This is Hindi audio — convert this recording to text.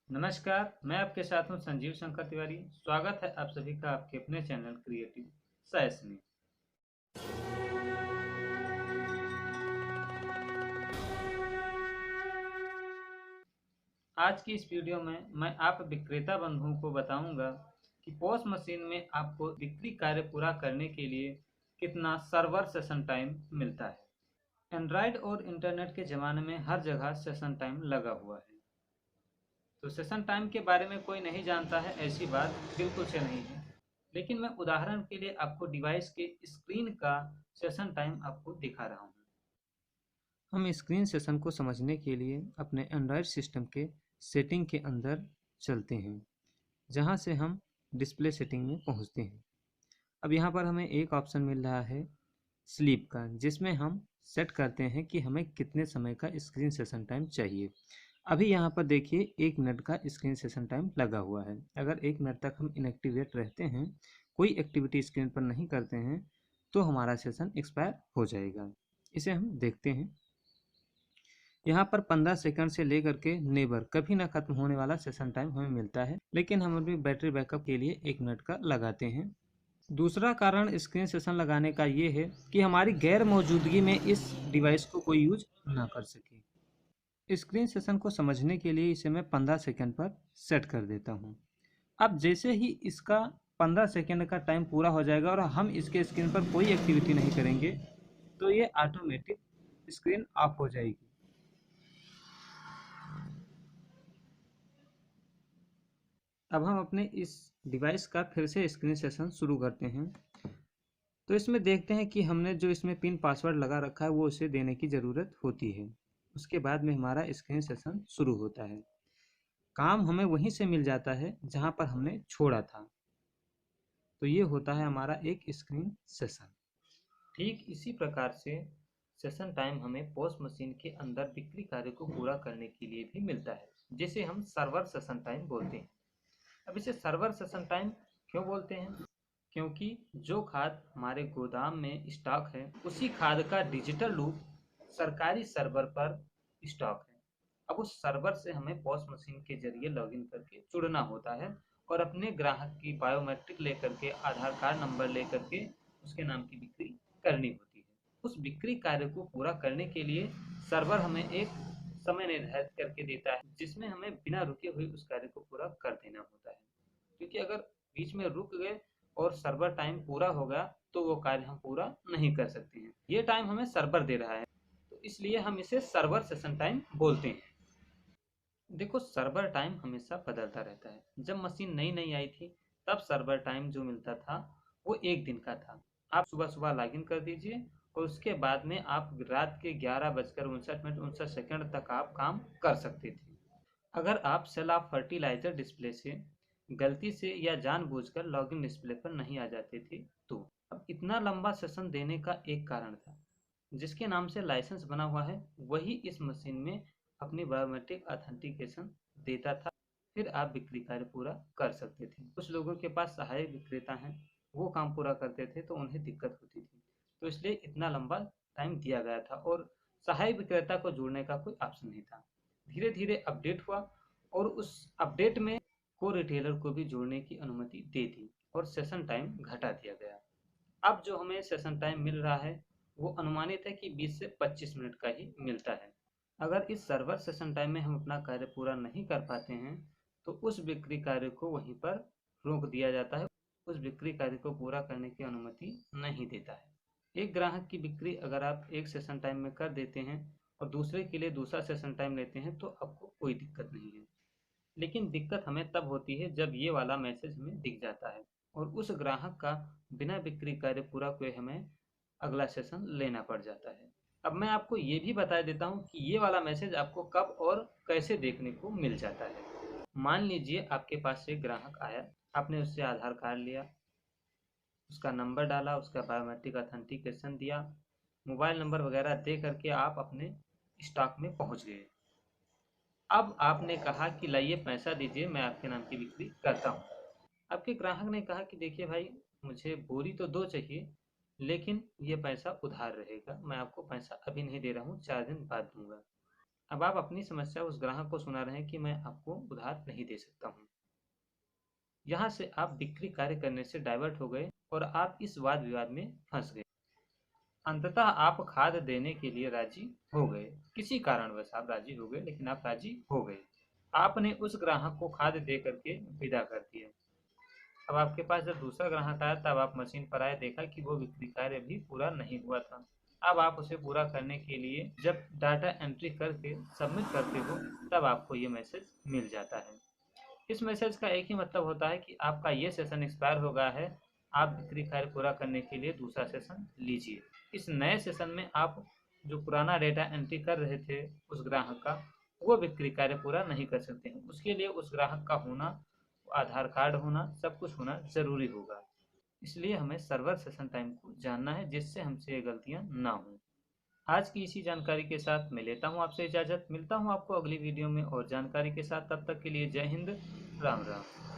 नमस्कार, मैं आपके साथ हूँ संजीव शंकर तिवारी। स्वागत है आप सभी का आपके अपने चैनल क्रिएटिव साइंस में। आज की इस वीडियो में मैं आप विक्रेता बंधुओं को बताऊंगा कि पॉस मशीन में आपको बिक्री कार्य पूरा करने के लिए कितना सर्वर सेशन टाइम मिलता है। एंड्रॉयड और इंटरनेट के ज़माने में हर जगह सेशन टाइम लगा हुआ है, तो सेशन टाइम के बारे में कोई नहीं जानता है, ऐसी बात बिल्कुल से नहीं है। लेकिन मैं उदाहरण के लिए आपको डिवाइस के स्क्रीन का सेशन टाइम आपको दिखा रहा हूँ। हम स्क्रीन सेशन को समझने के लिए अपने एंड्रॉयड सिस्टम के सेटिंग के अंदर चलते हैं, जहाँ से हम डिस्प्ले सेटिंग में पहुँचते हैं। अब यहाँ पर हमें एक ऑप्शन मिल रहा है स्लीप का, जिसमें हम सेट करते हैं कि हमें कितने समय का स्क्रीन सेशन टाइम चाहिए। अभी यहाँ पर देखिए 1 मिनट का स्क्रीन सेशन टाइम लगा हुआ है। अगर 1 मिनट तक हम इनएक्टिवेट रहते हैं, कोई एक्टिविटी स्क्रीन पर नहीं करते हैं, तो हमारा सेशन एक्सपायर हो जाएगा। इसे हम देखते हैं। यहाँ पर 15 सेकंड से लेकर के नेवर कभी ना खत्म होने वाला सेशन टाइम हमें मिलता है, लेकिन हम अपनी बैटरी बैकअप के लिए 1 मिनट का लगाते हैं। दूसरा कारण स्क्रीन सेशन लगाने का ये है कि हमारी गैर मौजूदगी में इस डिवाइस को कोई यूज ना कर सके। स्क्रीन सेशन को समझने के लिए इसे मैं 15 सेकंड पर सेट कर देता हूँ। अब जैसे ही इसका 15 सेकंड का टाइम पूरा हो जाएगा और हम इसके स्क्रीन पर कोई एक्टिविटी नहीं करेंगे, तो ये ऑटोमेटिक स्क्रीन ऑफ हो जाएगी। अब हम अपने इस डिवाइस का फिर से स्क्रीन सेशन शुरू करते हैं। तो इसमें देखते हैं कि हमने जो इसमें पिन पासवर्ड लगा रखा है वो उसे देने की ज़रूरत होती है। उसके बाद में हमारा स्क्रीन सेशन शुरू होता है। काम हमें वहीं से मिल जाता है जहाँ पर हमने छोड़ा था। तो ये होता है हमारा एक स्क्रीन सेशन। ठीक इसी प्रकार से सेशन टाइम हमें पॉस मशीन के अंदर बिक्री कार्य को पूरा करने के लिए भी मिलता है, जिसे हम सर्वर सेशन टाइम बोलते हैं। अब इसे सर्वर सेशन टाइम क्यों बोलते हैं? क्योंकि जो खाद हमारे गोदाम में स्टॉक है, उसी खाद का डिजिटल रूप सरकारी सर्वर पर स्टॉक है। अब उस सर्वर से हमें पॉस मशीन के जरिए लॉगिन करके जुड़ना होता है और अपने ग्राहक की बायोमेट्रिक लेकर के, आधार कार्ड नंबर लेकर के उसके नाम की बिक्री करनी होती है। उस बिक्री कार्य को पूरा करने के लिए सर्वर हमें एक समय निर्धारित करके देता है, जिसमें हमें बिना रुके हुए उस कार्य को पूरा कर देना होता है। क्योंकि अगर बीच में रुक गए और सर्वर टाइम पूरा हो गया, तो वो कार्य हम पूरा नहीं कर सकते हैं। ये टाइम हमें सर्वर दे रहा है, तो इसलिए हम इसे सर्वर सेशन टाइम बोलते हैं। देखो, सर्वर टाइम हमेशा बदलता रहता है। जब मशीन नई नई आई थी, तब सर्वर टाइम जो मिलता था वो 1 दिन का था। आप सुबह सुबह लॉगिन कर दीजिए और उसके बाद में आप रात के 11:59 तक आप काम कर सकते थे। अगर आप सेल ऑफ फर्टिलाइजर डिस्प्ले से गलती से या जानबूझकर लॉगिन डिस्प्ले पर नहीं आ जाते थे, तो अब इतना लंबा सेशन देने का एक कारण था। जिसके नाम से लाइसेंस बना हुआ है, वही इस मशीन में अपनी बायोमेट्रिक ऑथेंटिकेशन देता था। फिर आप बिक्री कार्य पूरा कर सकते थे। कुछ लोगों के पास सहायक विक्रेता हैं, वो काम पूरा करते थे तो उन्हें दिक्कत होती थी, तो इसलिए इतना लंबा टाइम दिया गया था और सहायक विक्रेता को जोड़ने का कोई ऑप्शन नहीं था। धीरे धीरे अपडेट हुआ और उस अपडेट में को रिटेलर को भी जोड़ने की अनुमति दे दी और सेशन टाइम घटा दिया गया। अब जो हमें सेशन टाइम मिल रहा है, वो अनुमानित है कि 20 से 25 मिनट का ही मिलता है। अगर इस सर्वर सेशन टाइम में हम अपना कार्य पूरा नहीं कर पाते हैं, तो उस बिक्री कार्य को वहीं पर रोक दिया जाता है। उस बिक्री कार्य को पूरा करने की अनुमति नहीं देता है। एक ग्राहक की बिक्री अगर आप एक सेशन टाइम में कर देते हैं और दूसरे के लिए दूसरा सेशन टाइम लेते हैं, तो आपको कोई दिक्कत नहीं है। लेकिन दिक्कत हमें तब होती है जब ये वाला मैसेज हमें दिख जाता है और उस ग्राहक का बिना बिक्री कार्य पूरा हुए हमें अगला सेशन लेना पड़ जाता है। अब मैं आपको ये भी बता देता हूँ कि ये वाला मैसेज आपको कब और कैसे देखने को मिल जाता है। मान लीजिए आपके पास एक ग्राहक आया, आपने उससे आधार कार्ड लिया, उसका नंबर डाला, उसका बायोमेट्रिक ऑथेंटिकेशन दिया, मोबाइल नंबर वगैरह दे करके आप अपने स्टॉक में पहुंच गए। अब आपने कहा कि लाइए पैसा दीजिए, मैं आपके नाम की बिक्री करता हूँ। आपके ग्राहक ने कहा कि देखिए भाई, मुझे बोरी तो 2 चाहिए, लेकिन ये पैसा उधार रहेगा, मैं आपको पैसा अभी नहीं दे रहा हूँ, 4 दिन बाद दूंगा। अब आप अपनी समस्या उस ग्राहक को सुना रहे हैं कि मैं आपको उधार नहीं दे सकता हूँ। यहाँ से आप बिक्री कार्य करने से डाइवर्ट हो गए और आप इस वाद विवाद में फंस गए। अंततः आप खाद देने के लिए राजी हो गए, किसी कारणवश आप राजी हो गए, लेकिन आप राजी हो गए। आपने उस ग्राहक को खाद दे करके विदा कर दिया। अब आपके पास जब दूसरा ग्राहक आया तब आप मशीन पर आए, देखा कि वो बिक्री कार्य भी पूरा नहीं हुआ था। अब आप उसे पूरा करने के लिए जब डाटा एंट्री करके सबमिट करते हो तब आपको ये मैसेज मिल जाता है। इस मैसेज का एक ही मतलब होता है कि आपका ये सेशन एक्सपायर हो गया है, आप बिक्री कार्य पूरा करने के लिए दूसरा सेशन लीजिए। इस नए सेशन में आप जो पुराना डेटा एंट्री कर रहे थे उस ग्राहक का, वो बिक्री कार्य पूरा नहीं कर सकते हैं। उसके लिए उस ग्राहक का होना, आधार कार्ड होना, सब कुछ होना ज़रूरी होगा। इसलिए हमें सर्वर सेशन टाइम को जानना है, जिससे हमसे ये गलतियाँ ना हों। आज की इसी जानकारी के साथ मैं लेता हूँ आपसे इजाज़त। मिलता हूँ आपको अगली वीडियो में और जानकारी के साथ। तब तक के लिए जय हिंद, राम राम।